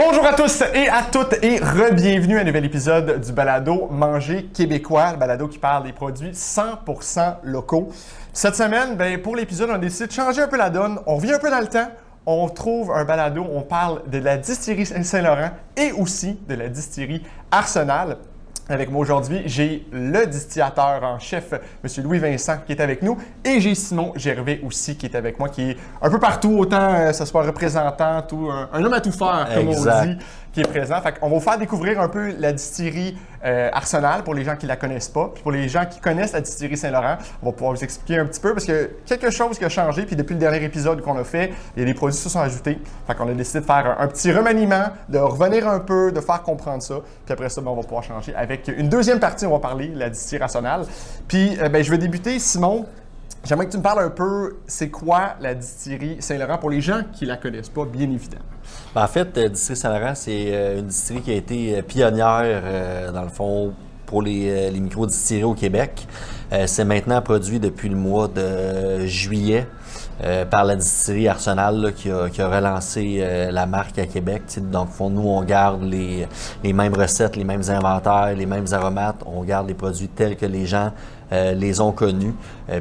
Bonjour à tous et à toutes et re-bienvenue à un nouvel épisode du balado Manger québécois, le balado qui parle des produits 100% locaux. Cette semaine, pour l'épisode, on a décidé de changer un peu la donne. On revient un peu dans le temps. On trouve un balado, on parle de la distillerie Saint-Laurent et aussi de la distillerie Arsenal. Avec moi aujourd'hui, j'ai le distillateur en chef, M. Louis-Vincent, qui est avec nous, et j'ai Simon Gervais aussi, qui est avec moi, qui est un peu partout, autant que ce soit représentant, un homme à tout faire, comme on dit, qui est présent. Fait qu'on va vous faire découvrir un peu la distillerie Arsenal pour les gens qui ne la connaissent pas. Puis pour les gens qui connaissent la distillerie Saint-Laurent, on va pouvoir vous expliquer un petit peu, parce que quelque chose qui a changé, puis depuis le dernier épisode qu'on a fait, il y a des produits qui se sont ajoutés. Fait qu'on a décidé de faire un petit remaniement, de revenir un peu, de faire comprendre ça. Puis après ça, on va pouvoir changer avec une deuxième partie, on va parler de la distillerie Arsenal. Puis je vais débuter, Simon. J'aimerais que tu me parles un peu, c'est quoi la distillerie Saint-Laurent pour les gens qui ne la connaissent pas, bien évidemment. En fait, distillerie Saint-Laurent, c'est une distillerie qui a été pionnière, dans le fond, pour les micro-distilleries au Québec. C'est maintenant produit depuis le mois de juillet par la distillerie Arsenal là, qui a relancé la marque à Québec. Donc, nous, on garde les mêmes recettes, les mêmes inventaires, les mêmes aromates. On garde les produits tels que les gens les ont connus.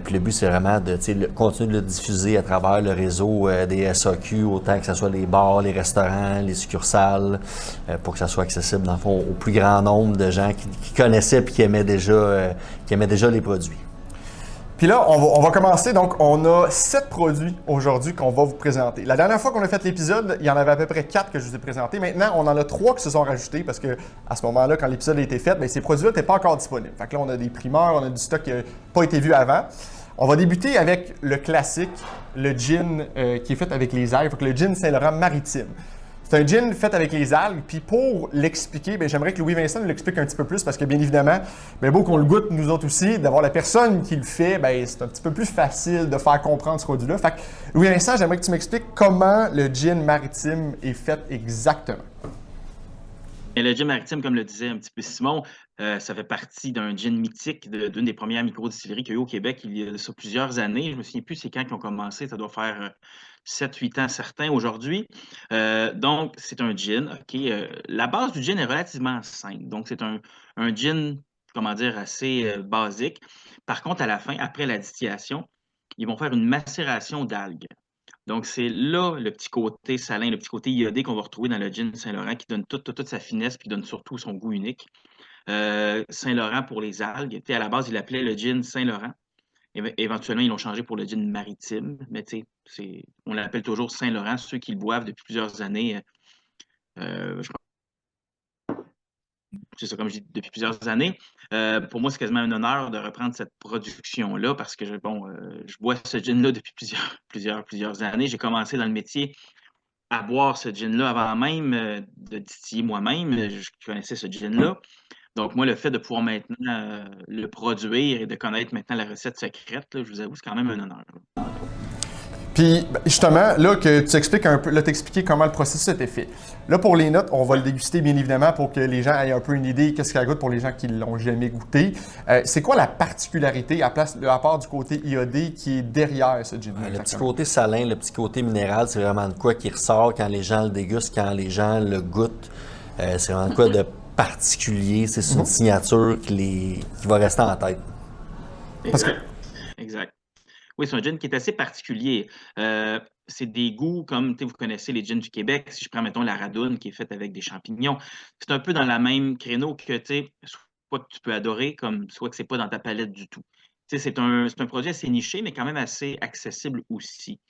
Puis le but, c'est vraiment de continuer de le diffuser à travers le réseau des SAQ, autant que ce soit les bars, les restaurants, les succursales, pour que ça soit accessible, dans le fond, au plus grand nombre de gens qui connaissaient et qui aimaient déjà les produits. Puis là, on va commencer. Donc, on a 7 produits aujourd'hui qu'on va vous présenter. La dernière fois qu'on a fait l'épisode, il y en avait à peu près 4 que je vous ai présentés. Maintenant, on en a 3 qui se sont rajoutés parce que à ce moment-là, quand l'épisode a été fait, ces produits-là n'étaient pas encore disponibles. Fait que là, on a des primeurs, on a du stock qui n'a pas été vu avant. On va débuter avec le classique, le gin qui est fait avec les algues. Fait que le gin Saint-Laurent Maritime. C'est un gin fait avec les algues. Puis pour l'expliquer, j'aimerais que Louis-Vincent nous l'explique un petit peu plus parce que bien évidemment, beau qu'on le goûte nous autres aussi, d'avoir la personne qui le fait, c'est un petit peu plus facile de faire comprendre ce produit-là. Fait que Louis-Vincent, j'aimerais que tu m'expliques comment le gin maritime est fait exactement. Et le gin maritime, comme le disait un petit peu Simon, ça fait partie d'un gin mythique d'une des premières micro-distilleries qu'il y a eu au Québec il y a ça plusieurs années. Je ne me souviens plus c'est quand ils ont commencé, ça doit faire 7-8 ans certains aujourd'hui. Donc, c'est un gin. OK. La base du gin est relativement simple. Donc, c'est un gin, comment dire, assez basique. Par contre, à la fin, après la distillation, ils vont faire une macération d'algues. Donc, c'est là le petit côté salin, le petit côté iodé qu'on va retrouver dans le gin Saint-Laurent qui donne toute sa finesse puis donne surtout son goût unique. Saint-Laurent pour les algues. À la base, il l'appelait le gin Saint-Laurent. Éventuellement, ils l'ont changé pour le gin maritime, mais on l'appelle toujours Saint-Laurent. Ceux qui le boivent depuis plusieurs années, je c'est ça, comme je dis, depuis plusieurs années. Pour moi, c'est quasiment un honneur de reprendre cette production-là parce que je bois ce gin-là depuis plusieurs années. J'ai commencé dans le métier à boire ce gin-là avant même de distiller moi-même. Je connaissais ce gin-là. Donc, moi, le fait de pouvoir maintenant le produire et de connaître maintenant la recette secrète, là, je vous avoue, c'est quand même un honneur. Puis, justement, là, que tu expliques un peu, là, t'expliquer comment le processus a été fait. Là, pour les notes, on va le déguster, bien évidemment, pour que les gens aient un peu une idée qu'est-ce qu'elle goûte pour les gens qui ne l'ont jamais goûté. C'est quoi la particularité, à part du côté iodé, qui est derrière ce gin? Le petit côté salin, le petit côté minéral, c'est vraiment de quoi qui ressort quand les gens le dégustent, quand les gens le goûtent. C'est vraiment de quoi de particulier. C'est une signature qui va rester en tête. Exact. Oui, c'est un gin qui est assez particulier. C'est des goûts comme, vous connaissez les gins du Québec. Si je prends, mettons, la Radoune qui est faite avec des champignons, c'est un peu dans la même créneau que, soit que tu peux adorer, comme soit que c'est pas dans ta palette du tout. C'est un produit assez niché, mais quand même assez accessible aussi.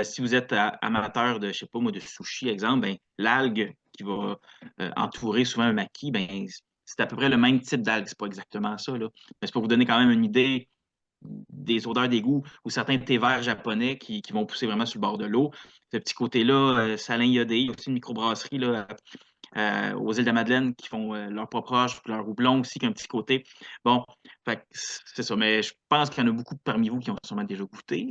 Si vous êtes amateur de, je sais pas moi, de sushi, exemple, l'algue qui va entourer souvent un maquis, c'est à peu près le même type d'algue. C'est pas exactement ça, là. Mais c'est pour vous donner quand même une idée des odeurs, des goûts, ou certains thés verts japonais qui vont pousser vraiment sur le bord de l'eau. Ce petit côté-là, salin iodé, il y a aussi une microbrasserie là, aux îles de la Madeleine qui font leur propre âge, leur houblon aussi, qui a un petit côté. Bon, c'est ça, mais je pense qu'il y en a beaucoup parmi vous qui ont sûrement déjà goûté.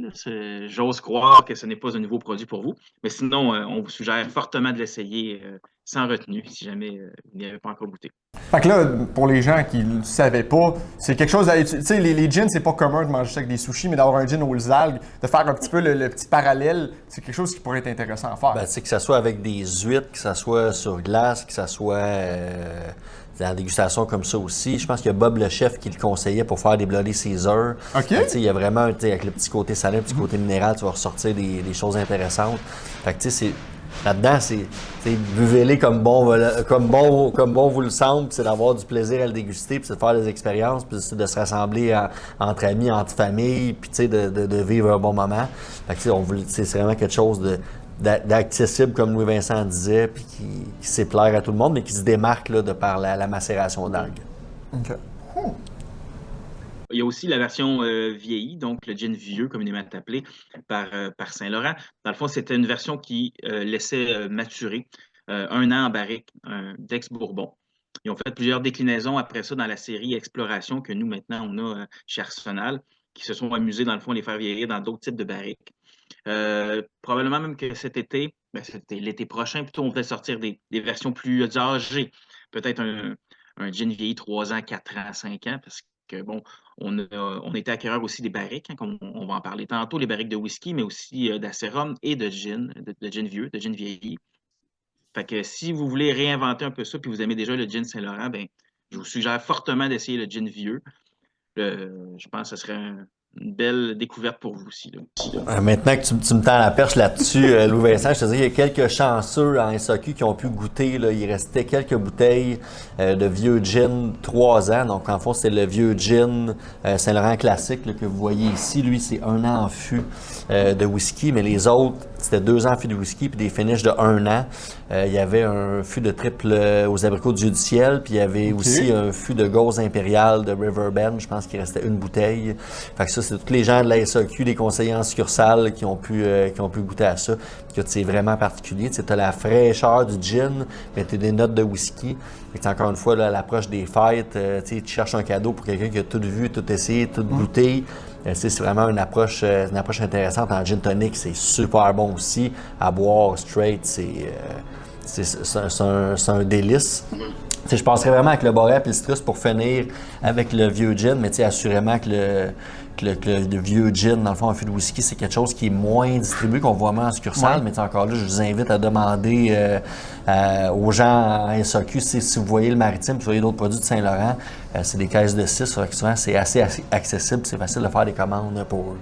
J'ose croire que ce n'est pas un nouveau produit pour vous, mais sinon, on vous suggère fortement de l'essayer sans retenue, si jamais vous n'y avez pas encore goûté. Fait que là, pour les gens qui ne savaient pas, c'est quelque chose à utiliser. Tu sais, les gins, c'est pas commun de manger ça avec des sushis, mais d'avoir un gin aux algues, de faire un petit peu le petit parallèle, c'est quelque chose qui pourrait être intéressant à faire. Ben, que ça soit avec des huîtres, que ça soit sur glace, que ça soit dans la dégustation comme ça aussi. Je pense qu'il y a Bob le chef qui le conseillait pour faire des Bloody Caesar. OK. Il y a vraiment, avec le petit côté salé, le petit côté minéral, tu vas ressortir des choses intéressantes. Fait que, c'est là-dedans, buvez-les comme bon vous le semble, c'est d'avoir du plaisir à le déguster, puis c'est de faire des expériences, puis c'est de se rassembler entre amis, entre familles, puis de vivre un bon moment. Fait que, c'est vraiment quelque chose d'accessible, comme Louis-Vincent disait, puis qui sait plaire à tout le monde, mais qui se démarque là, de par la macération d'algues. OK. Il y a aussi la version vieillie, donc le gin vieux, communément appelé par Saint-Laurent. Dans le fond, c'était une version qui laissait maturer 1 an en barrique d'ex-Bourbon. Ils ont fait plusieurs déclinaisons après ça dans la série Exploration que nous, maintenant, on a chez Arsenal, qui se sont amusés, dans le fond, à les faire vieillir dans d'autres types de barriques. Probablement même que cet été, c'était l'été prochain, plutôt, on va sortir des versions plus âgées. Peut-être un gin vieilli 3 ans, 4 ans, 5 ans, parce que, bon, on était acquéreurs aussi des barriques, hein, comme on va en parler tantôt, les barriques de whisky, mais aussi d'acérum et de gin, de gin vieux, de gin vieilli. Fait que si vous voulez réinventer un peu ça, puis vous aimez déjà le gin Saint-Laurent, ben, je vous suggère fortement d'essayer le gin vieux. Je pense que ce serait une belle découverte pour vous aussi, là. Maintenant que tu me tends la perche là-dessus, Louis-Vincent, je te dis, il y a quelques chanceux en SAQ qui ont pu goûter. Là, il restait quelques bouteilles de vieux gin 3 ans. Donc, en fond, c'est le vieux gin Saint-Laurent classique là, que vous voyez ici. Lui, c'est 1 an en fût de whisky, mais les autres, c'était 2 ans en fût de whisky puis des finishes de 1 an. Il y avait un fût de triple aux abricots du ciel, puis il y avait aussi un fût de gauze impériale de Riverbend. Je pense qu'il restait une bouteille. Fait que ça, c'est tous les gens de la SAQ, des conseillers en succursale qui ont pu goûter à ça. Que c'est vraiment particulier. Tu as la fraîcheur du gin, mais tu as des notes de whisky. Fait que encore une fois, là, à l'approche des fêtes, tu cherches un cadeau pour quelqu'un qui a tout vu, tout essayé, tout goûté. C'est vraiment une approche intéressante. En gin tonic, c'est super bon aussi. À boire straight, c'est un délice. Je passerais vraiment avec le Boréal et le citrus pour finir avec le vieux gin, mais assurément que le vieux gin, dans le fond, un fût de whisky, c'est quelque chose qui est moins distribué, qu'on voit moins en succursale. Mais encore là, je vous invite à demander aux gens en SAQ si vous voyez le Maritime, si vous voyez d'autres produits de Saint-Laurent, c'est des caisses de 6. Souvent, c'est assez accessible, c'est facile de faire des commandes pour eux.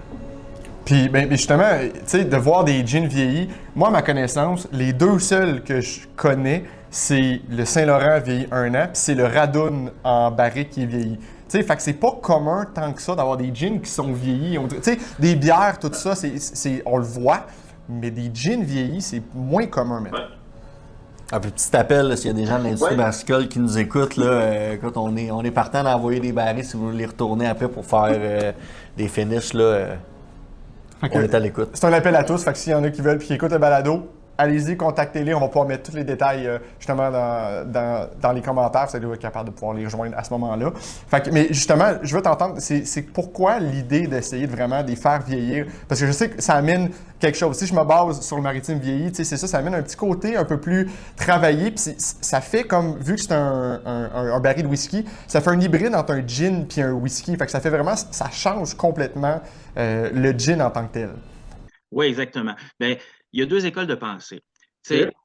Puis, ben, justement, tu sais, de voir des gins vieillis, moi, à ma connaissance, les 2 seuls que je connais, c'est le Saint-Laurent vieilli 1 an, puis c'est le Radun en barrique qui est vieilli. Tu sais, fait que c'est pas commun tant que ça d'avoir des gins qui sont vieillis. Tu sais, des bières, tout ça, on le voit, mais des gins vieillis, c'est moins commun maintenant. Un petit appel, s'il y a des gens de l'industrie brassicole qui nous écoutent, là, écoute, on est partant d'envoyer des barils si vous voulez les retourner après pour faire des finishes, là. On est à l'écoute. C'est un appel à tous. Fait que s'il y en a qui veulent et qui écoutent le balado, allez-y, contactez-les. On va pouvoir mettre tous les détails justement dans les commentaires. Vous allez être capable de pouvoir les rejoindre à ce moment-là. Fait que, mais justement, je veux t'entendre, c'est pourquoi l'idée d'essayer de vraiment les faire vieillir? Parce que je sais que ça amène quelque chose. Si je me base sur le Maritime vieilli, c'est ça amène un petit côté un peu plus travaillé. Puis ça fait comme, vu que c'est un baril de whisky, ça fait un hybride entre un gin puis un whisky. Fait que ça fait vraiment, ça change complètement le gin en tant que tel. Oui, exactement. Bien, il y a 2 écoles de pensée.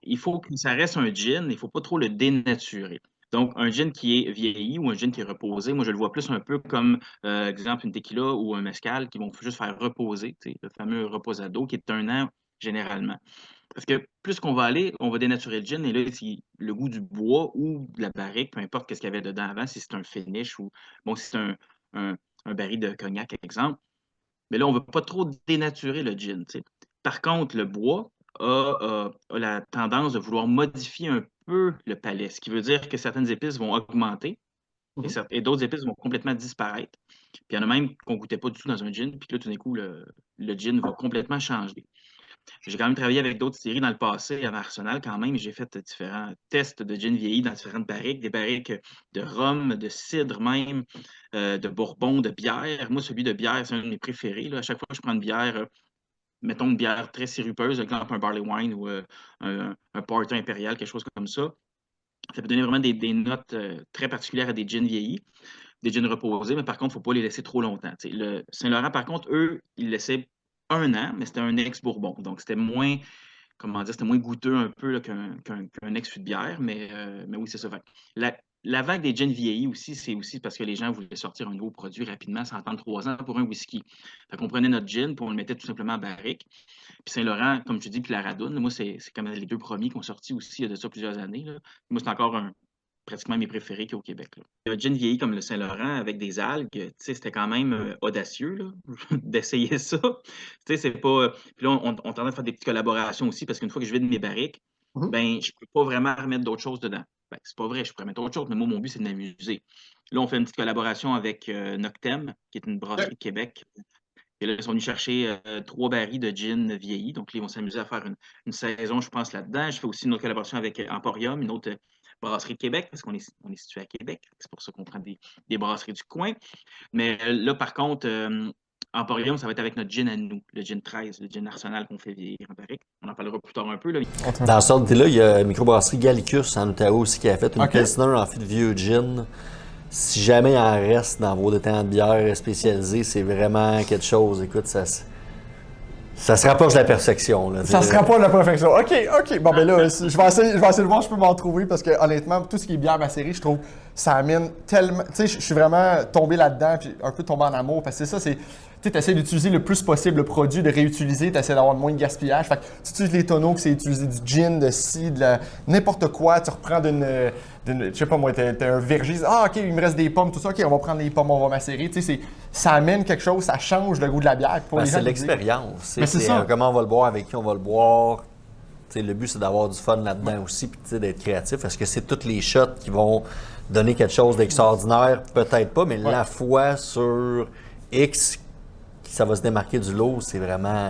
Il faut que ça reste un gin, il ne faut pas trop le dénaturer. Donc, un gin qui est vieilli ou un gin qui est reposé, moi, je le vois plus un peu comme, exemple, une tequila ou un mezcal qui vont juste faire reposer, le fameux reposado qui est 1 an généralement. Parce que plus qu'on va aller, on va dénaturer le gin et là, le goût du bois ou de la barrique, peu importe ce qu'il y avait dedans avant, si c'est un finish ou, bon, si c'est un baril de cognac, exemple. Mais là, on ne veut pas trop dénaturer le gin. Par contre, le bois a la tendance de vouloir modifier un peu le palais, ce qui veut dire que certaines épices vont augmenter et d'autres épices vont complètement disparaître. Puis il y en a même qu'on ne goûtait pas du tout dans un gin, puis là, tout d'un coup, le gin va complètement changer. J'ai quand même travaillé avec d'autres séries dans le passé, à Arsenal quand même, et j'ai fait différents tests de gin vieilli dans différentes barriques, des barriques de rhum, de cidre même, de bourbon, de bière. Moi, celui de bière, c'est un de mes préférés, là. À chaque fois que je prends une bière, mettons une bière très sirupeuse, exemple un barley wine ou un porter impérial, quelque chose comme ça, Ça peut donner vraiment des notes très particulières à des gins vieillis, des gins reposés, mais par contre, il ne faut pas les laisser trop longtemps. T'sais, le Saint-Laurent, par contre, eux, ils laissaient 1 an, mais c'était un ex-bourbon. Donc, c'était moins, comment dire, c'était moins goûteux un peu là, qu'un ex-fût de bière, mais oui, c'est ça. Fait que la vague des gins vieillis aussi, c'est aussi parce que les gens voulaient sortir un nouveau produit rapidement sans attendre 3 ans pour un whisky. Fait qu'on prenait notre gin, puis on le mettait tout simplement en barrique. Puis Saint-Laurent, comme tu dis, puis la Radone, moi, c'est comme les deux premiers qui ont sorti aussi il y a de ça plusieurs années, là. Moi, c'est encore pratiquement mes préférés qu'il y a au Québec, là. Un gin vieilli comme le Saint-Laurent avec des algues, tu sais, c'était quand même audacieux là, d'essayer ça. Tu sais, c'est pas. Puis là, on est en train de faire des petites collaborations aussi parce qu'une fois que je vide mes barriques, Mhm. ben, je peux pas vraiment remettre d'autres choses dedans. Ben, c'est pas vrai, je pourrais mettre autre chose, mais moi, mon but, c'est de m'amuser. Là, on fait une petite collaboration avec Noctem, qui est une brasserie de Québec. Et là, ils sont venus chercher 3 barils de gin vieilli. Donc, là, ils vont s'amuser à faire une saison, je pense, là-dedans. Je fais aussi une autre collaboration avec Emporium, une autre brasserie de Québec, parce qu'on est situé à Québec. C'est pour ça qu'on prend des brasseries du coin. Mais là, par contre, Emporium, ça va être avec notre gin à nous, le gin 13, le gin Arsenal qu'on fait vieillir en barrique. On en parlera plus tard un peu, là. Dans ce ordre-là, il y a la microbrasserie Gallicus en Ottawa aussi qui a fait une OK. pilsner en fait de vieux gin. Si jamais il en reste dans vos détents de bière spécialisés, c'est vraiment quelque chose. Écoute, ça se rapproche de la perfection. Là, Ça se rapproche de la perfection. OK. Bon, ben là, je vais essayer de voir si je peux m'en trouver parce que honnêtement, tout ce qui est bière macérée, je trouve, ça amène tellement. Tu sais, je suis vraiment tombé là-dedans puis un peu tombé en amour parce que c'est ça, c'est. Tu essaies d'utiliser le plus possible le produit, de réutiliser, tu essaies d'avoir moins de gaspillage. Fait que tu utilises les tonneaux, que c'est utiliser du gin, de ci, n'importe quoi. Tu reprends je sais pas moi, t'as un verger, ah ok, il me reste des pommes, tout ça, ok, on va prendre les pommes, on va macérer. Tu sais, ça amène quelque chose, ça change le goût de la bière. Pour les gens c'est de l'expérience. Mais c'est ça. Comment on va le boire, avec qui on va le boire. T'sais, le but, c'est d'avoir du fun là-dedans aussi, puis d'être créatif. Est-ce que c'est toutes les shots qui vont donner quelque chose d'extraordinaire? Peut-être pas, mais la foi sur X, ça va se démarquer du lot, c'est vraiment...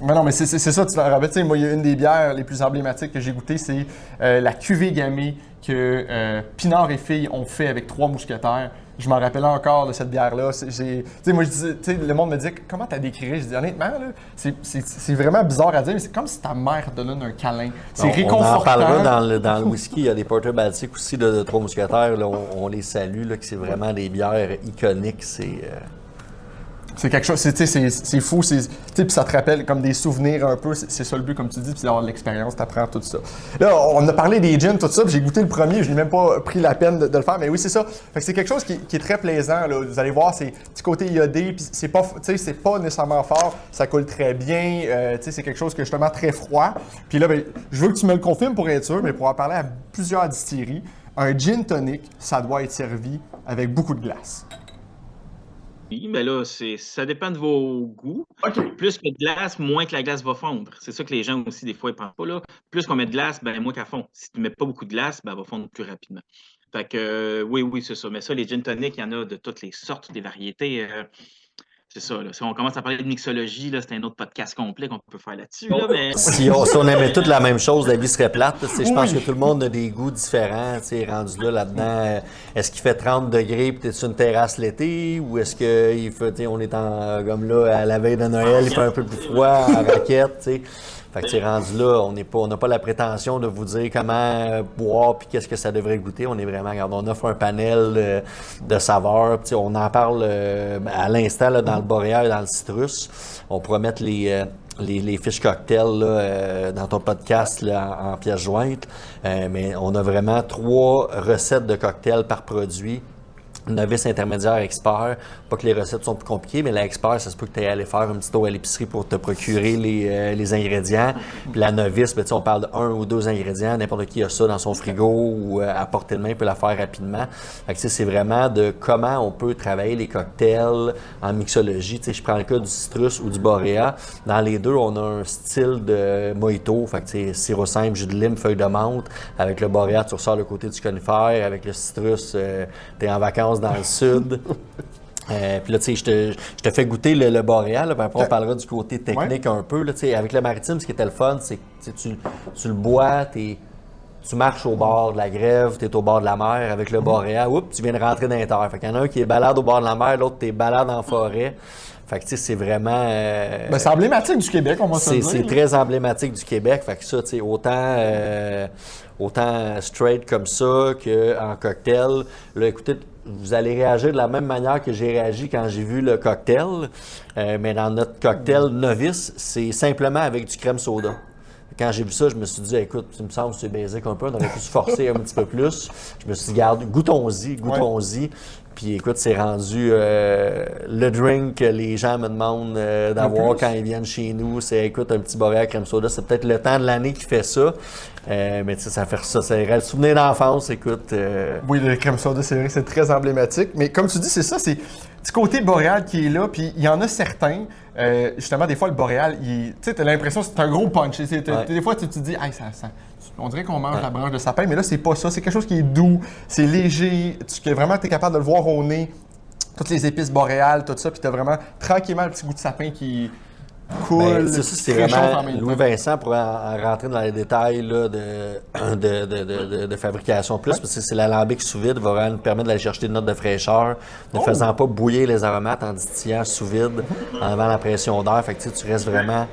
Mais non, mais c'est ça, tu te rappelles. Tu sais, moi, il y a une des bières les plus emblématiques que j'ai goûtées, c'est la cuvée gammée que Pinard et Filles ont fait avec 3 mousquetaires. Je m'en rappelle encore de cette bière-là. Tu sais, moi, je disais, tu sais, le monde me dit comment t'as décrit? Je dis honnêtement, là, c'est vraiment bizarre à dire, mais c'est comme si ta mère te donne un câlin. C'est réconfortant. On en parlera dans le whisky. Il y a des Porter Baltic aussi de 3 mousquetaires. Là, on les salue, là, que c'est vraiment des bières iconiques. C'est quelque chose, c'est fou, puis ça te rappelle comme des souvenirs un peu, c'est ça le but comme tu dis, puis d'avoir de l'expérience, t'apprends tout ça. Là, on a parlé des gins, tout ça, puis j'ai goûté le premier, je n'ai même pas pris la peine de le faire, mais oui, c'est ça. Fait que c'est quelque chose qui est très plaisant, là. Vous allez voir, c'est petit côté iodé, puis c'est pas nécessairement fort, ça coule très bien, c'est quelque chose qui est justement très froid. Puis là, ben, je veux que tu me le confirmes pour être sûr, mais pour en parler à plusieurs distilleries, un gin tonic, ça doit être servi avec beaucoup de glace. Oui, mais là, ça dépend de vos goûts. OK. Plus que de glace, moins que la glace va fondre. C'est ça que les gens aussi, des fois, ils pensent pas, là. Plus qu'on met de glace, ben moins qu'elle fond. Si tu mets pas beaucoup de glace, ben elle va fondre plus rapidement. Fait que, oui, c'est ça. Mais ça, les gin tonic, il y en a de toutes les sortes, des variétés. C'est ça, là. Si on commence à parler de mixologie, là, c'est un autre podcast complet qu'on peut faire là-dessus, là, mais... Si on aimait toute la même chose, la vie serait plate. Je pense que tout le monde a des goûts différents. Rendu là-dedans, est-ce qu'il fait 30 degrés et tu es sur une terrasse l'été? Ou est-ce qu'il fait, on est comme là, à la veille de Noël, il fait un peu plus froid, en raquette, t'sais. Fait que rendu là, on n'a pas la prétention de vous dire comment boire puis qu'est-ce que ça devrait goûter. On est vraiment, regarde, on offre un panel de saveurs. On en parle à l'instant là, dans le boréal et dans le citrus. On pourra mettre les fiches cocktails là, dans ton podcast là, en pièces jointes. Mais on a vraiment 3 recettes de cocktails par produit. Novice, intermédiaire, expert. Pas que les recettes sont plus compliquées, mais l'expert, ça se peut que tu aies à aller faire un petit tour à l'épicerie pour te procurer les ingrédients. Puis la novice, ben, on parle de 1 ou 2 ingrédients. N'importe qui a ça dans son frigo ou à portée de main peut la faire rapidement. Fait que c'est vraiment de comment on peut travailler les cocktails en mixologie. T'sais, je prends le cas du citrus ou du boréa. Dans les deux, on a un style de mojito. Fait que sirop simple, jus de lime, feuille de menthe. Avec le boréa, tu ressors le côté du conifère. Avec le citrus, tu es en vacances dans le sud. Puis là, tu sais, je te fais goûter le boréal, là, puis après on parlera du côté technique un peu. Là, avec le maritime, ce qui était le fun, c'est que tu le bois, tu marches au bord de la grève, tu es au bord de la mer. Avec le boréal, tu viens de rentrer dans les terres. Fait qu'il y en a un qui est balade au bord de la mer, l'autre, tu es balade en forêt. Fait que, tu sais, c'est vraiment... Ben, c'est emblématique du Québec, on va se le dire. C'est très emblématique du Québec. Fait que ça, tu sais, autant straight comme ça qu'en cocktail. Là, écoutez, vous allez réagir de la même manière que j'ai réagi quand j'ai vu le cocktail. Mais dans notre cocktail novice, c'est simplement avec du crème soda. Quand j'ai vu ça, je me suis dit, écoute, ça me semble que c'est basique un peu, on aurait pu se forcer un petit peu plus. Je me suis dit, garde, goûtons-y. Ouais. Puis écoute, c'est rendu le drink que les gens me demandent d'avoir quand ils viennent chez nous. C'est, écoute, un petit Boréal crème soda. C'est peut-être le temps de l'année qui fait ça. Mais tu sais, ça fait ça. C'est le souvenir d'enfance, écoute. Oui, le crème soda, c'est vrai que c'est très emblématique. Mais comme tu dis, c'est ça, c'est du côté boréal qui est là. Puis il y en a certains, justement, des fois, le boréal, tu sais, t'as l'impression que c'est un gros punch. Des fois, tu te dis, hey, on dirait qu'on mange la branche de sapin, mais là, c'est pas ça. C'est quelque chose qui est doux, c'est léger. Vraiment, tu es capable de le voir au nez. Toutes les épices boréales, tout ça. Puis tu as vraiment tranquillement le petit goût de sapin qui cool. Ça, c'est vraiment Louis Vincent pour en rentrer dans les détails là, de fabrication plus, parce que c'est l'alambic sous vide, va vraiment nous permettre d'aller chercher des notes de fraîcheur, ne faisant pas bouillir les aromates en distillant sous vide, en enlevant la pression d'air. Fait que tu restes vraiment,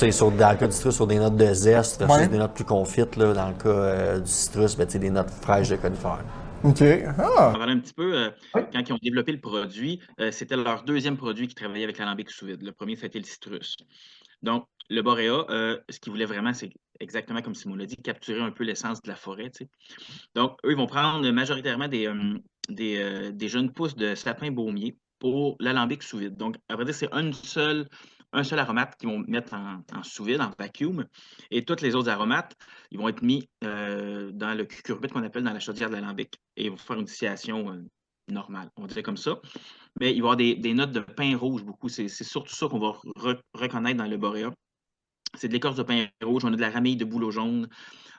dans le cas du citrus, sur des notes de zeste versus des notes plus confites. Là, dans le cas du citrus, des notes fraîches de conifères. OK. Ah. On va parler un petit peu, quand ils ont développé le produit, c'était leur deuxième produit qui travaillait avec l'alambic sous vide. Le premier, c'était le citrus. Donc, le Boréa, ce qu'ils voulaient vraiment, c'est exactement comme Simon l'a dit, capturer un peu l'essence de la forêt. Tu sais. Donc, eux, ils vont prendre majoritairement des jeunes pousses de sapin baumier pour l'alambic sous vide. Donc, à vrai dire, c'est un seul aromate qu'ils vont mettre en sous-vide, en vacuum, et tous les autres aromates, ils vont être mis dans le cucurbite qu'on appelle dans la chaudière de l'alambic, et ils vont faire une distillation normale, on dirait comme ça. Mais il va y avoir des notes de pain rouge beaucoup, c'est surtout ça qu'on va reconnaître dans le Boréa. C'est de l'écorce de pain rouge, on a de la ramille de bouleau jaune,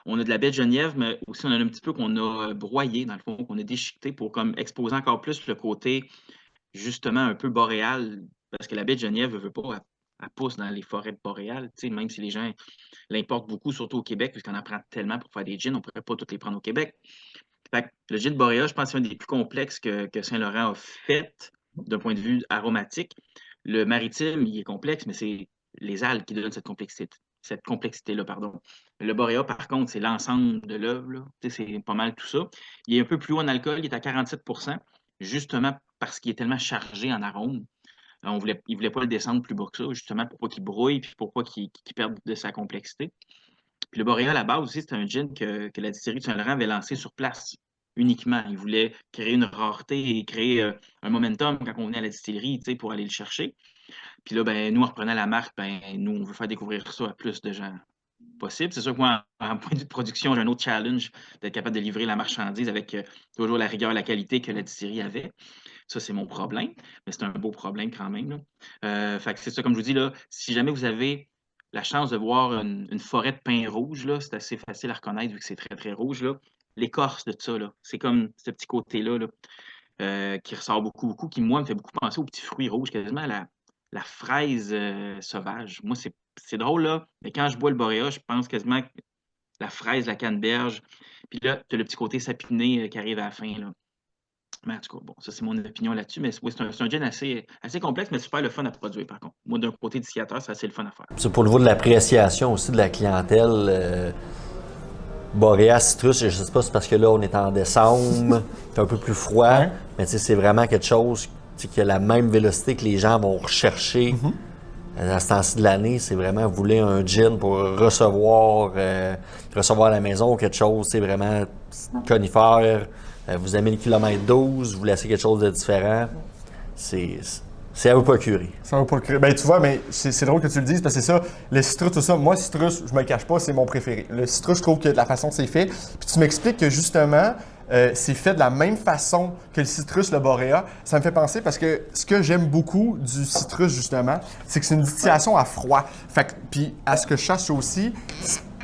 on a de la baie de Genièvre, mais aussi on a un petit peu qu'on a broyé, dans le fond, qu'on a déchiqueté pour comme exposer encore plus le côté, justement, un peu boréal, parce que la baie de Genièvre ne veut pas, elle pousse dans les forêts boréales, même si les gens l'importent beaucoup, surtout au Québec, puisqu'on en prend tellement pour faire des gins, on ne pourrait pas tous les prendre au Québec. Fait que le gin Boréa, je pense que c'est un des plus complexes que Saint-Laurent a fait d'un point de vue aromatique. Le maritime, il est complexe, mais c'est les algues qui donnent cette complexité-là, pardon. Le Boréa, par contre, c'est l'ensemble de l'œuvre. C'est pas mal tout ça. Il est un peu plus haut en alcool, il est à 47 justement parce qu'il est tellement chargé en arômes. Il ne voulait pas le descendre plus bas que ça, justement, pour pas qu'il brouille et pour pas qu'il perde de sa complexité. Puis le Boréa, à la base aussi, c'était un gin que la distillerie de Saint-Laurent avait lancé sur place uniquement. Ils voulaient créer une rareté et créer un momentum quand on venait à la distillerie pour aller le chercher. Puis là, ben, nous, en reprenant la marque, ben, nous, on veut faire découvrir ça à plus de gens possible. C'est sûr que moi, en point de vue de production, j'ai un autre challenge d'être capable de livrer la marchandise avec toujours la rigueur et la qualité que la distillerie avait. Ça, c'est mon problème, mais c'est un beau problème quand même. Fait que c'est ça, comme je vous dis, là, si jamais vous avez la chance de voir une forêt de pin rouge, là, c'est assez facile à reconnaître vu que c'est très, très rouge. Là. L'écorce de ça, là, c'est comme ce petit côté-là qui ressort beaucoup, beaucoup, qui, moi, me fait beaucoup penser aux petits fruits rouges, quasiment à la fraise sauvage. Moi, c'est drôle, là, mais quand je bois le Boréa, je pense quasiment la fraise, la canneberge, puis là, tu as le petit côté sapiné qui arrive à la fin, là. Mais en tout cas, bon, ça, c'est mon opinion là-dessus, mais oui, c'est un gin assez complexe, mais super le fun à produire, par contre. Moi, d'un côté distillateur, c'est assez le fun à faire. C'est pour le niveau de l'appréciation aussi de la clientèle. Boréa citrus, je ne sais pas si c'est parce que là, on est en décembre, c'est un peu plus froid, mais c'est vraiment quelque chose qui a la même vélocité que les gens vont rechercher à ce temps-ci de l'année. C'est vraiment, vous voulez un gin pour recevoir à la maison quelque chose, c'est vraiment conifère. Vous aimez le kilomètre 12, vous laissez quelque chose de différent. C'est à vous procurer. C'est à vous procurer. Ben, tu vois, mais c'est drôle que tu le dises parce que c'est ça, le citrus, tout ça. Moi, citrus, je me le cache pas, c'est mon préféré. Le citrus, je trouve que de la façon que c'est fait. Puis tu m'expliques que justement, c'est fait de la même façon que le citrus, le Boréa. Ça me fait penser parce que ce que j'aime beaucoup du citrus, justement, c'est que c'est une distillation à froid. Fait que, puis à ce que je cherche aussi,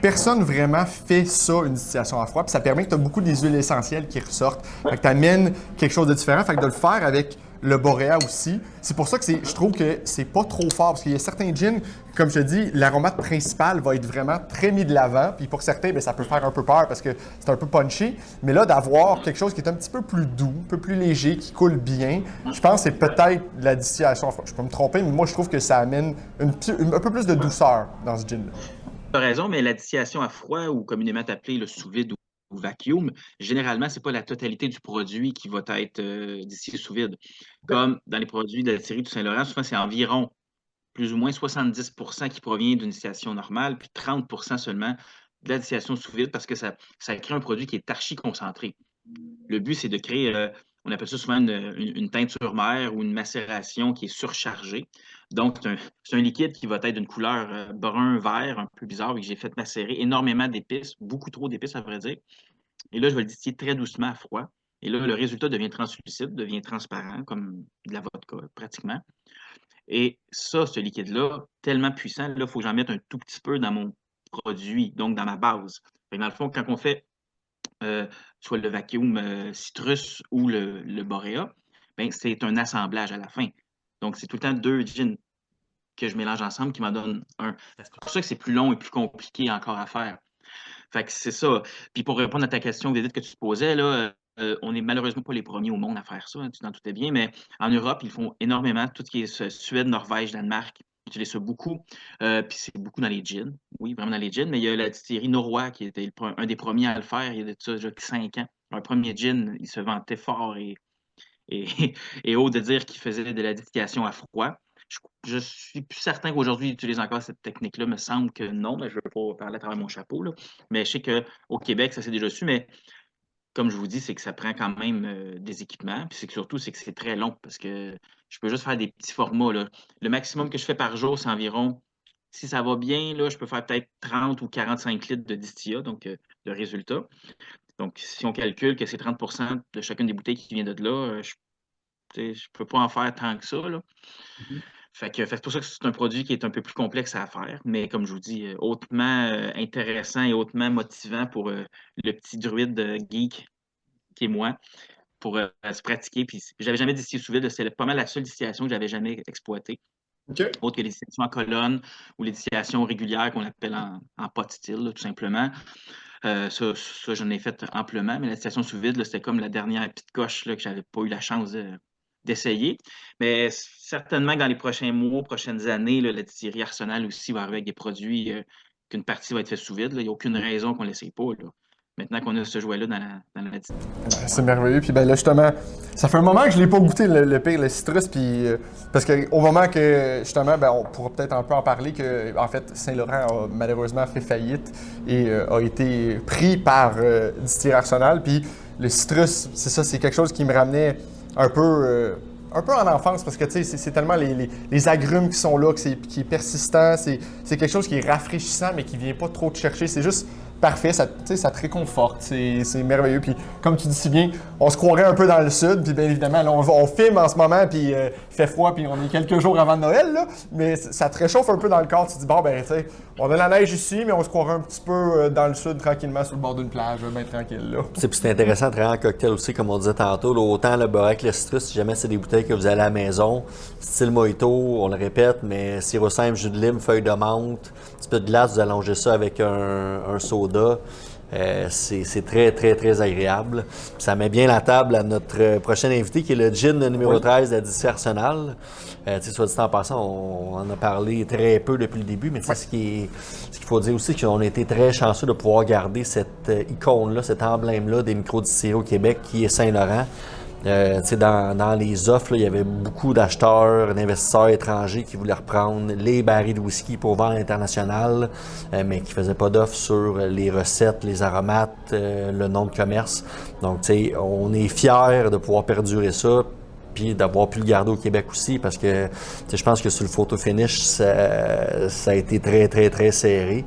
personne vraiment fait ça, une distillation à froid. Puis ça permet que tu as beaucoup des huiles essentielles qui ressortent. Fait que tu amènes quelque chose de différent. Fait que de le faire avec le Boréa aussi. C'est pour ça que je trouve que c'est pas trop fort, parce qu'il y a certains gins, comme je te dis, l'aromate principal va être vraiment très mis de l'avant, puis pour certains, bien, ça peut faire un peu peur parce que c'est un peu punchy. Mais là, d'avoir quelque chose qui est un petit peu plus doux, un peu plus léger, qui coule bien, je pense que c'est peut-être la distillation. Je peux me tromper, mais moi, je trouve que ça amène un peu plus de douceur dans ce gin-là. Tu as raison, mais la distillation à froid, ou communément appelée le sous-vide ou vacuum, généralement, ce n'est pas la totalité du produit qui va être distillé sous vide. Comme dans les produits de la distillerie du Saint-Laurent, souvent, c'est environ plus ou moins 70 qui provient d'une distillation normale, puis 30 seulement de la distillation sous vide, parce que ça crée un produit qui est archi-concentré. Le but, c'est de créer, on appelle ça souvent une teinture mère ou une macération qui est surchargée. Donc, c'est un liquide qui va être d'une couleur brun-vert, un peu bizarre, et que j'ai fait macérer énormément d'épices, beaucoup trop d'épices, à vrai dire. Et là, je vais le distiller très doucement à froid. Et là, le résultat devient translucide, devient transparent, comme de la vodka, pratiquement. Et ça, ce liquide-là, tellement puissant, là, il faut que j'en mette un tout petit peu dans mon produit, donc dans ma base. Fait que dans le fond, quand on fait soit le vacuum citrus ou le boréa, ben, c'est un assemblage à la fin. Donc, c'est tout le temps 2 gins que je mélange ensemble qui m'en donnent un. C'est pour ça que c'est plus long et plus compliqué encore à faire. Fait que c'est ça. Puis pour répondre à ta question, Védite, que tu te posais, là, on n'est malheureusement pas les premiers au monde à faire ça, hein, tu t'en doutais bien, mais en Europe, ils font énormément tout ce qui est Suède, Norvège, Danemark. Ils utilisent ça beaucoup. Puis c'est beaucoup dans les gins. Oui, vraiment dans les gins. Mais il y a la distillerie Norrois qui était un des premiers à le faire il y a de ça déjà 5 ans. Leur premier gin, il se vantait fort et, et haut de dire qu'il faisait de la distillation à froid. Je suis plus certain qu'aujourd'hui, ils utilisent encore cette technique-là. Il me semble que non, mais je ne veux pas parler à travers mon chapeau, là. Mais je sais qu'au Québec, ça s'est déjà su. Mais comme je vous dis, c'est que ça prend quand même des équipements. Puis c'est que surtout, c'est que c'est très long parce que je peux juste faire des petits formats, là. Le maximum que je fais par jour, c'est environ, si ça va bien, là, je peux faire peut-être 30 ou 45 litres de distillat, donc de résultat. Donc, si on calcule que c'est 30 de chacune des bouteilles qui vient de là, je ne peux pas en faire tant que ça, là. Fait que c'est pour ça que c'est un produit qui est un peu plus complexe à faire, mais comme je vous dis, hautement intéressant et hautement motivant pour le petit druide geek qui est moi, pour se pratiquer. Puis j'avais jamais distillé sous vide, c'est pas mal la seule distillation que j'avais jamais exploitée. OK. Autre que les distillations en colonne ou les distillations régulières qu'on appelle en pot still, là, tout simplement. Ça, j'en ai fait amplement, mais la distillation sous vide, là, c'était comme la dernière petite coche là, que j'avais pas eu la chance d'essayer. Mais certainement que dans les prochains mois, prochaines années, là, la distillerie Arsenal aussi va arriver avec des produits qu'une partie va être faite sous vide. Il n'y a aucune raison qu'on ne l'essaye pas, là. Maintenant qu'on a ce jouet-là dans la distillerie. C'est merveilleux. Puis ben là, justement, ça fait un moment que je ne l'ai pas goûté, le pire, le citrus. Puis, parce qu'au moment que, justement, ben, on pourra peut-être un peu en parler, que en fait, Saint-Laurent a malheureusement fait faillite et a été pris par Distillerie Arsenal. Puis le citrus, c'est ça, c'est quelque chose qui me ramenait un peu en enfance, parce que tu sais, c'est tellement les agrumes qui sont là, qui est persistant. C'est quelque chose qui est rafraîchissant, mais qui ne vient pas trop te chercher. C'est juste parfait, ça te réconforte, c'est merveilleux. Puis comme tu dis si bien, on se croirait un peu dans le sud, puis bien évidemment, là, on filme en ce moment, puis il fait froid, puis on est quelques jours avant Noël, là, mais ça te réchauffe un peu dans le corps. Tu te dis, bon, ben, tu sais, on a la neige ici, mais on se croirait un petit peu dans le sud, tranquillement, sur le bord d'une plage, bien tranquille, là. C'est intéressant de travailler en cocktail aussi, comme on disait tantôt. Là, autant le boréa que le citrus, si jamais c'est des bouteilles que vous allez à la maison, style mojito, on le répète, mais sirop simple, jus de lime, feuille de menthe, un petit peu de glace, vous allongez ça avec un soda. C'est très, très, très agréable. Puis ça met bien la table à notre prochain invité, qui est le gin numéro 13 de la distillerie Arsenal. Soit dit en passant, on en a parlé très peu depuis le début, mais ce qu'il faut dire aussi, c'est qu'on a été très chanceux de pouvoir garder cette icône-là, cet emblème-là des microdistilleries au Québec, qui est Saint-Laurent. Dans les offres, là, il y avait beaucoup d'acheteurs, d'investisseurs étrangers qui voulaient reprendre les barils de whisky pour vendre à l'international, mais qui ne faisaient pas d'offres sur les recettes, les aromates, le nom de commerce. Donc, on est fiers de pouvoir perdurer ça, puis d'avoir pu le garder au Québec aussi, parce que je pense que sur le photo finish, ça a été très, très, très serré.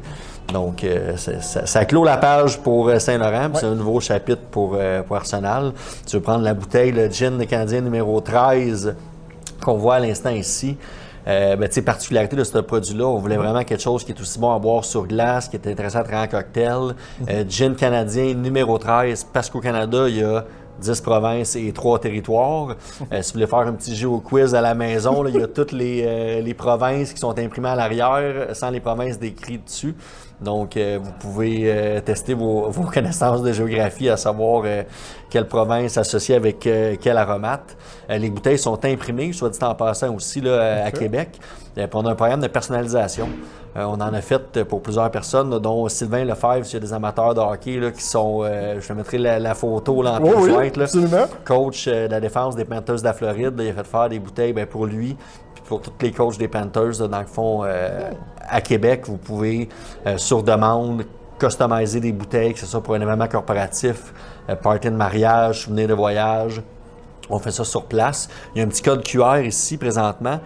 Donc, ça clôt la page pour Saint-Laurent, puis c'est un nouveau chapitre pour Arsenal. Tu veux prendre la bouteille, le gin canadien numéro 13 qu'on voit à l'instant ici. Particularité de ce produit-là, on voulait vraiment quelque chose qui est aussi bon à boire sur glace, qui est intéressant à travailler en cocktail. Gin canadien numéro 13, parce qu'au Canada, il y a 10 provinces et 3 territoires. Si vous voulez faire un petit géo-quiz à la maison, là, il y a toutes les provinces qui sont imprimées à l'arrière, sans les provinces décrites dessus. Donc, vous pouvez tester vos connaissances de géographie, à savoir quelle province associée avec quel aromate. Les bouteilles sont imprimées, soit dit en passant aussi là, à Québec. Puis on a un programme de personnalisation. On en a fait pour plusieurs personnes, là, dont Sylvain Lefebvre, s'il y a des amateurs de hockey là, qui sont, je te mettrai la photo là, en pied de jointe, là, absolument. Coach de la défense des Panthers de la Floride. Là, il a fait faire des bouteilles pour lui, puis pour tous les coachs des Panthers. Là, dans le fond, à Québec, vous pouvez, sur demande, customiser des bouteilles, que ce soit pour un événement corporatif, party de mariage, souvenir de voyage. On fait ça sur place. Il y a un petit code QR ici présentement.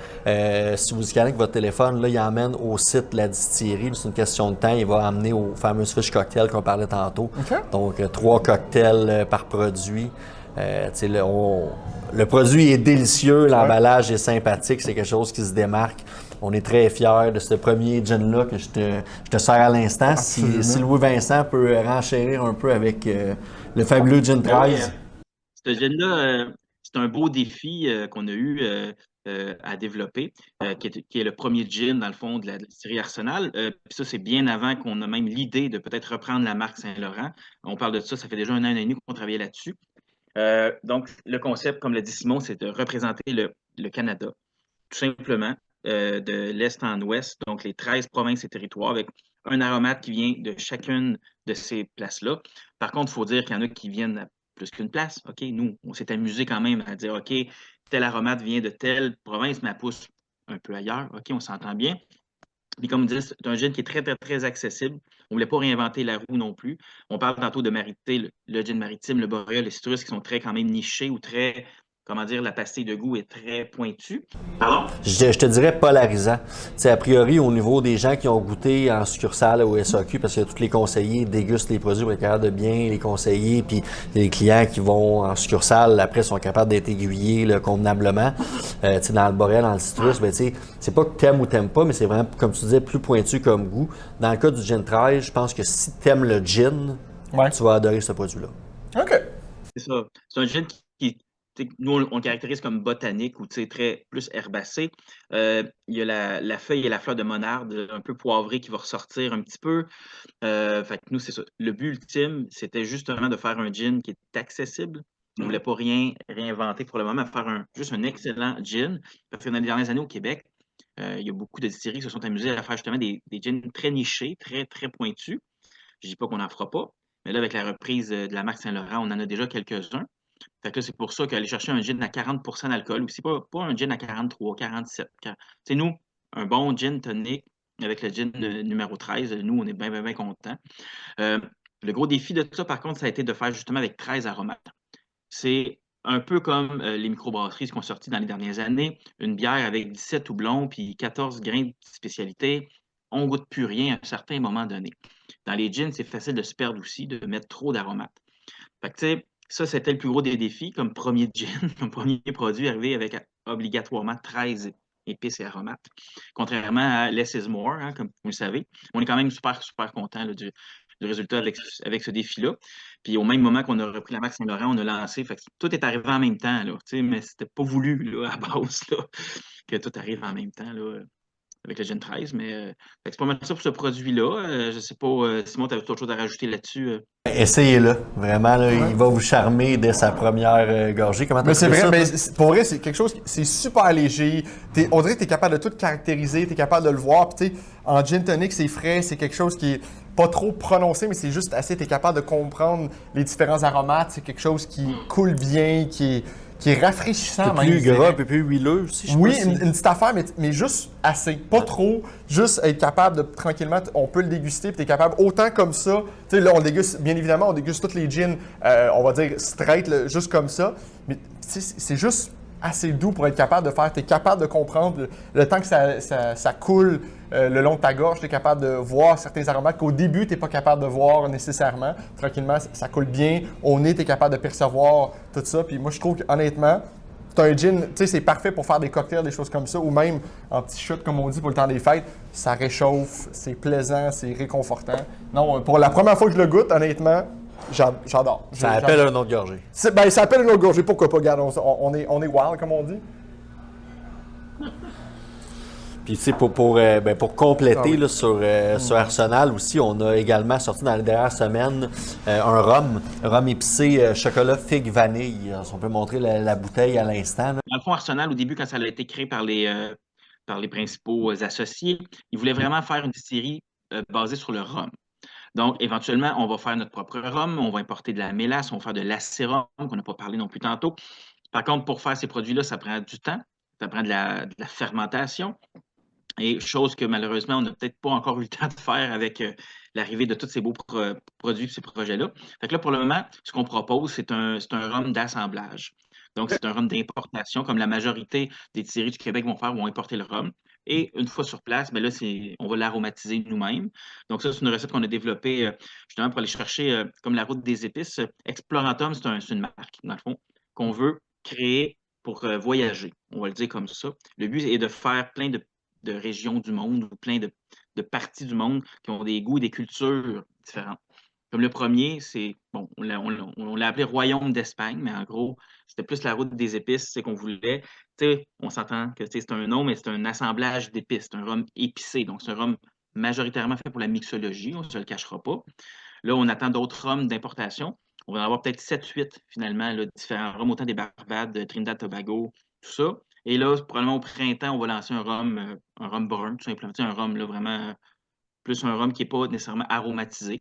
Si vous scannez avec votre téléphone, là, il emmène au site de la distillerie. C'est une question de temps. Il va amener aux fameuses fiches cocktails qu'on parlait tantôt. Okay. Donc, 3 cocktails par produit. Le produit est délicieux, l'emballage est sympathique, c'est quelque chose qui se démarque. On est très fiers de ce premier gin-là que je te sers à l'instant. Si Louis-Vincent peut renchérir un peu avec le fabuleux Gin 13. Ce gin-là, c'est un beau défi qu'on a eu à développer, qui est le premier gin, dans le fond, de la distillerie Arsenal. Puis ça, c'est bien avant qu'on a même l'idée de peut-être reprendre la marque Saint-Laurent. On parle de ça fait déjà 1 an et demi qu'on travaillait là-dessus. Donc, le concept, comme l'a dit Simon, c'est de représenter le Canada, tout simplement, de l'Est en Ouest, donc les 13 provinces et territoires, avec un aromate qui vient de chacune de ces places-là. Par contre, il faut dire qu'il y en a qui viennent à plus qu'une place. OK, nous, on s'est amusé quand même à dire, OK, tel aromate vient de telle province, mais elle pousse un peu ailleurs. OK, on s'entend bien. Puis comme on dit, c'est un gin qui est très, très, très accessible. On ne voulait pas réinventer la roue non plus. On parle tantôt de marité, le gin maritime, le boréal, les citrus qui sont très quand même nichés ou très, comment dire, la pastille de goût est très pointue. Pardon? Je te dirais polarisant. C'est a priori au niveau des gens qui ont goûté en succursale au SAQ, parce que tous les conseillers dégustent les produits pour être capables de bien les conseiller, puis les clients qui vont en succursale, après, sont capables d'être aiguillés là, convenablement. Dans le boréal, dans le citrus, c'est pas que t'aimes ou t'aimes pas, mais c'est vraiment, comme tu disais, plus pointu comme goût. Dans le cas du gin 13, je pense que si t'aimes le gin, tu vas adorer ce produit-là. OK. C'est ça. C'est un gin qui nous, on le caractérise comme botanique ou très plus herbacé. Il y a la feuille et la fleur de monarde un peu poivrée qui va ressortir un petit peu. Fait que nous, c'est ça. Le but ultime, c'était justement de faire un gin qui est accessible. On ne voulait pas rien réinventer pour le moment, faire juste un excellent gin. Parce que dans les dernières années au Québec, il y a beaucoup de distilleries qui se sont amusées à faire justement des gins très nichés, très, très pointus. Je ne dis pas qu'on n'en fera pas, mais là, avec la reprise de la marque Saint-Laurent, on en a déjà quelques-uns. Fait que c'est pour ça qu'aller chercher un gin à 40 % d'alcool, ou c'est pas un gin à 43, 47. C'est nous, un bon gin tonic avec le gin numéro 13, nous, on est bien, bien, bien contents. Le gros défi de tout ça, par contre, ça a été de faire justement avec 13 aromates. C'est un peu comme les microbrasseries qui ont sorti dans les dernières années, une bière avec 17 houblons puis 14 grains de spécialité. On ne goûte plus rien à un certain moment donné. Dans les gins, c'est facile de se perdre aussi, de mettre trop d'aromates. Fait que, tu sais, ça, c'était le plus gros des défis comme premier gin, comme premier produit arrivé avec obligatoirement 13 épices et aromates. Contrairement à Less is More, hein, comme vous le savez. On est quand même super, super content du résultat avec ce défi-là. Puis au même moment qu'on a repris la marque Saint-Laurent, on a lancé. Fait que tout est arrivé en même temps, là, mais c'était pas voulu là, à base là, que tout arrive en même temps. Là, avec le Gin 13, mais c'est pas mal ça pour ce produit-là. Je sais pas, Simon, tu avais autre chose à rajouter là-dessus? Essayez-le, vraiment, là, il va vous charmer dès sa première gorgée. Comment c'est vrai, mais pour vrai, c'est quelque chose, c'est super léger. On dirait que tu es capable de tout caractériser, tu es capable de le voir. Puis en gin tonic, c'est frais, c'est quelque chose qui est pas trop prononcé, mais c'est juste assez, tu es capable de comprendre les différents aromates. C'est quelque chose qui coule bien, qui est rafraîchissant. Un peu plus gras, un peu plus huileux aussi, je Oui, une petite affaire, mais juste assez. Pas trop. Juste être capable de, tranquillement, on peut le déguster, puis tu es capable, autant comme ça. Tu sais, là, on déguste, bien évidemment, on déguste tous les gins, on va dire straight, juste comme ça. Mais c'est juste assez doux pour être capable de faire. Tu es capable de comprendre le temps que ça coule le long de ta gorge. Tu es capable de voir certains aromates qu'au début, tu n'es pas capable de voir nécessairement. Tranquillement, ça coule bien. Au nez, tu es capable de percevoir tout ça. Puis moi, je trouve qu'honnêtement, tu as un gin, tu sais, c'est parfait pour faire des cocktails, des choses comme ça, ou même en petits shots, comme on dit, pour le temps des fêtes. Ça réchauffe, c'est plaisant, c'est réconfortant. Non, pour la première fois que je le goûte, honnêtement, J'adore. Ça appelle un autre gorgée. Ben, ça appelle une autre gorgée, pourquoi pas? Regarde, on est wild, comme on dit. Puis, tu sais, pour compléter là, sur Arsenal aussi, on a également sorti dans les dernières semaines un rhum épicé chocolat figue vanille. Alors, on peut montrer la bouteille à l'instant. Dans le fond, Arsenal, au début, quand ça a été créé par les principaux associés, ils voulaient vraiment faire une distillerie basée sur le rhum. Donc, éventuellement, on va faire notre propre rhum, on va importer de la mélasse, on va faire de l'acérum, qu'on n'a pas parlé non plus tantôt. Par contre, pour faire ces produits-là, ça prend du temps, ça prend de la fermentation. Et chose que malheureusement, on n'a peut-être pas encore eu le temps de faire avec l'arrivée de tous ces beaux produits, ces projets-là. Fait que là, pour le moment, ce qu'on propose, c'est un rhum d'assemblage. Donc, c'est un rhum d'importation, comme la majorité des distilleries du Québec vont importer le rhum. Et une fois sur place, ben là, on va l'aromatiser nous-mêmes. Donc, ça, c'est une recette qu'on a développée justement pour aller chercher, comme la route des épices. Exploratum, c'est une marque, dans le fond, qu'on veut créer pour voyager. On va le dire comme ça. Le but est de faire plein de régions du monde ou plein de parties du monde qui ont des goûts et des cultures différentes. Comme le premier, c'est, bon, on l'a appelé Royaume d'Espagne, mais en gros, c'était plus la route des épices, c'est qu'on voulait. Tu sais, on s'entend que c'est un nom, mais c'est un assemblage d'épices, c'est un rhum épicé. Donc, c'est un rhum majoritairement fait pour la mixologie, on ne se le cachera pas. Là, on attend d'autres rhums d'importation. On va en avoir peut-être 7-8 finalement, là, différents rhums, autant des Barbades, de Trinidad, Tobago, tout ça. Et là, probablement au printemps, on va lancer un rhum brun, tout simplement. Un rhum, là, vraiment, plus un rhum qui n'est pas nécessairement aromatisé.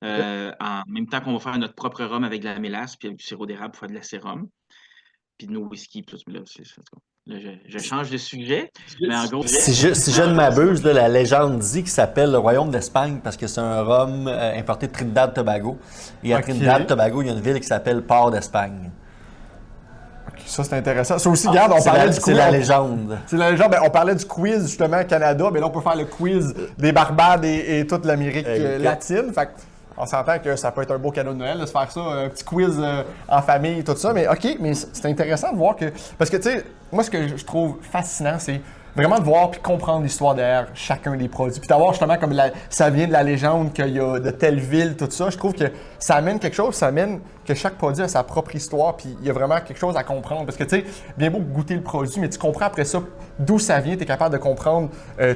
En même temps qu'on va faire notre propre rhum avec de la mélasse, puis du sirop d'érable pour faire de la sérum, puis de nos whisky. Puis là, je change de sujet, mais en gros... Si je ne m'abuse, là, la légende dit qu'il s'appelle le Royaume d'Espagne parce que c'est un rhum importé de Trinidad-Tobago. Et à Trinidad-Tobago, il y a une ville qui s'appelle Port d'Espagne. Ça, c'est intéressant. Ça aussi, regarde, on parlait du quiz. C'est la légende. C'est la légende. Ben, on parlait du quiz, justement, Canada. Mais là, on peut faire le quiz des Barbades et toute l'Amérique latine. Fait on s'entend que ça peut être un beau cadeau de Noël de se faire ça, un petit quiz en famille, tout ça. Mais OK, mais c'est intéressant de voir que... Parce que, tu sais, moi, ce que je trouve fascinant, c'est vraiment de voir puis comprendre l'histoire derrière chacun des produits. Puis d'avoir justement comme ça vient de la légende qu'il y a de telle ville, tout ça. Je trouve que ça amène quelque chose, ça amène que chaque produit a sa propre histoire. Puis il y a vraiment quelque chose à comprendre. Parce que tu sais, bien beau goûter le produit, mais tu comprends après ça d'où ça vient. Tu es capable de comprendre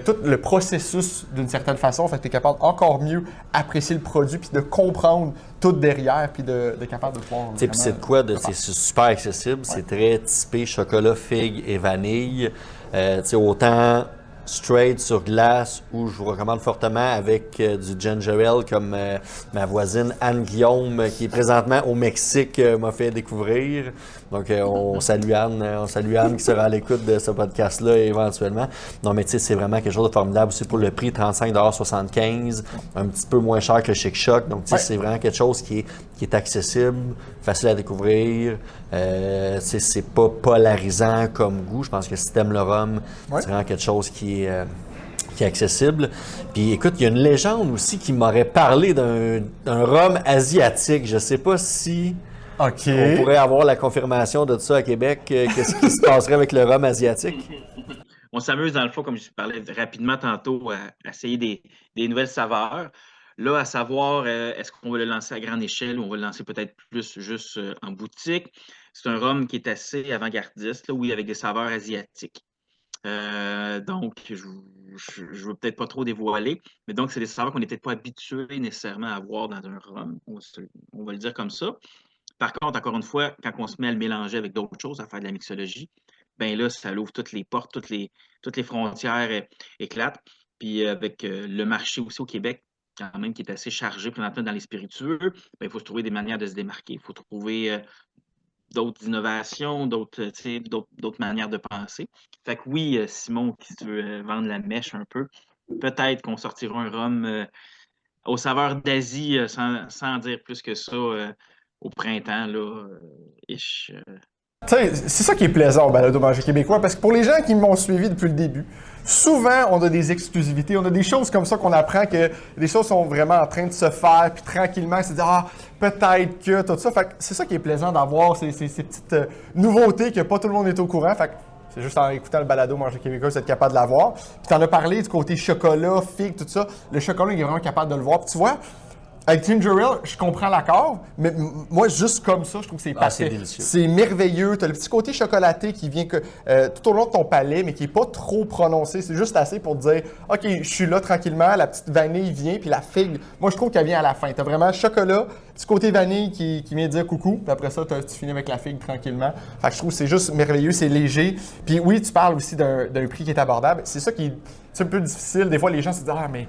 tout le processus d'une certaine façon. Fait que tu es capable encore mieux apprécier le produit puis de comprendre tout derrière puis de capable de pouvoir. Puis c'est de quoi? C'est super accessible. Ouais. C'est très typé chocolat, figue et vanille. Autant straight sur glace ou je vous recommande fortement avec du ginger ale comme ma voisine Anne-Guillaume qui est présentement au Mexique m'a fait découvrir. Donc on salue Anne qui sera à l'écoute de ce podcast-là éventuellement. Non mais tu sais, c'est vraiment quelque chose de formidable aussi pour le prix, 35,75 $, un petit peu moins cher que Chic Choc. Donc tu sais, c'est vraiment quelque chose qui est accessible, facile à découvrir. C'est pas polarisant comme goût. Je pense que si t'aimes le rhum, c'est vraiment quelque chose qui est accessible. Puis écoute, il y a une légende aussi qui m'aurait parlé d'un rhum asiatique. Je sais pas si on pourrait avoir la confirmation de ça à Québec. Qu'est-ce qui se passerait avec le rhum asiatique? On s'amuse dans le fond, comme je parlais rapidement tantôt, à essayer des nouvelles saveurs. Là, à savoir, est-ce qu'on va le lancer à grande échelle ou on va le lancer peut-être plus juste en boutique? C'est un rhum qui est assez avant-gardiste, là, oui, avec des saveurs asiatiques. Donc, je ne veux peut-être pas trop dévoiler, mais donc, c'est des saveurs qu'on n'est peut-être pas habitué nécessairement à avoir dans un rhum. On va le dire comme ça. Par contre, encore une fois, quand on se met à le mélanger avec d'autres choses, à faire de la mixologie, bien là, ça ouvre toutes les portes, toutes les frontières éclatent. Puis avec le marché aussi au Québec, quand même, qui est assez chargé présentement dans les spiritueux, bien, il faut se trouver des manières de se démarquer. Il faut trouver d'autres innovations, d'autres manières de penser. Fait que oui, Simon, si tu veux vendre la mèche un peu, peut-être qu'on sortira un rhum aux saveurs d'Asie sans dire plus que ça au printemps, là, ish. Tu sais, c'est ça qui est plaisant au balado manger québécois, parce que pour les gens qui m'ont suivi depuis le début, souvent on a des exclusivités, on a des choses comme ça qu'on apprend que les choses sont vraiment en train de se faire, puis tranquillement, c'est dire peut-être que tout ça. Fait que c'est ça qui est plaisant d'avoir ces petites nouveautés que pas tout le monde est au courant. Fait que c'est juste en écoutant le balado manger québécois, vous êtes capable de l'avoir. Puis t'en as parlé du côté chocolat, figue, tout ça. Le chocolat, il est vraiment capable de le voir. Puis tu vois, Avec Ginger Ale, je comprends l'accord, mais moi, juste comme ça, je trouve que c'est parfait. C'est délicieux. C'est merveilleux. Tu as le petit côté chocolaté qui vient tout au long de ton palais, mais qui n'est pas trop prononcé. C'est juste assez pour te dire, OK, je suis là tranquillement, la petite vanille vient, puis la figue, moi, je trouve qu'elle vient à la fin. Tu as vraiment le chocolat, petit côté vanille qui vient dire coucou, puis après ça, tu finis avec la figue tranquillement. Fait que je trouve que c'est juste merveilleux, c'est léger. Puis oui, tu parles aussi d'un prix qui est abordable. C'est ça qui est un peu difficile. Des fois, les gens se disent, ah, mais...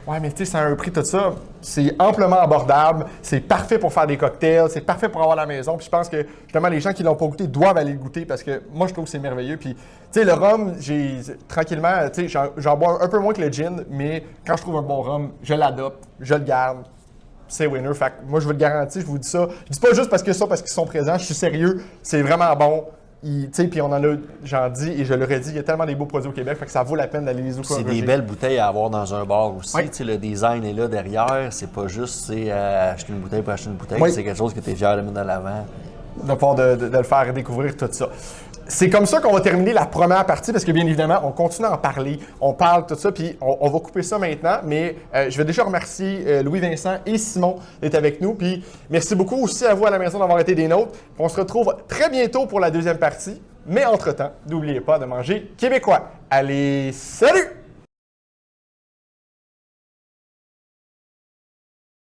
Ouais, mais tu sais, c'est un prix, tout ça, c'est amplement abordable, c'est parfait pour faire des cocktails, c'est parfait pour avoir à la maison. Puis je pense que, justement, les gens qui l'ont pas goûté doivent aller le goûter parce que moi, je trouve que c'est merveilleux. Puis, tu sais, le rhum, tranquillement, tu sais, j'en bois un peu moins que le gin, mais quand je trouve un bon rhum, je l'adopte, je le garde. C'est winner. Fait que moi, je vous le garantis, je vous dis ça. Je dis pas juste parce qu'ils sont présents, je suis sérieux, c'est vraiment bon. Puis on en a, j'en dis et je le redis, il y a tellement des beaux produits au Québec, fait que ça vaut la peine d'aller les C'est des belles bouteilles à avoir dans un bar aussi. Oui. Le design est là derrière. C'est pas juste acheter une bouteille pour acheter une bouteille. Oui. C'est quelque chose que tu es fier de mettre en avant. De le faire découvrir tout ça. C'est comme ça qu'on va terminer la première partie parce que bien évidemment, on continue à en parler. On parle tout ça, puis on va couper ça maintenant. Mais je vais déjà remercier Louis-Vincent et Simon d'être avec nous. Puis merci beaucoup aussi à vous à la maison d'avoir été des nôtres. On se retrouve très bientôt pour la deuxième partie. Mais entre-temps, n'oubliez pas de manger québécois. Allez, salut!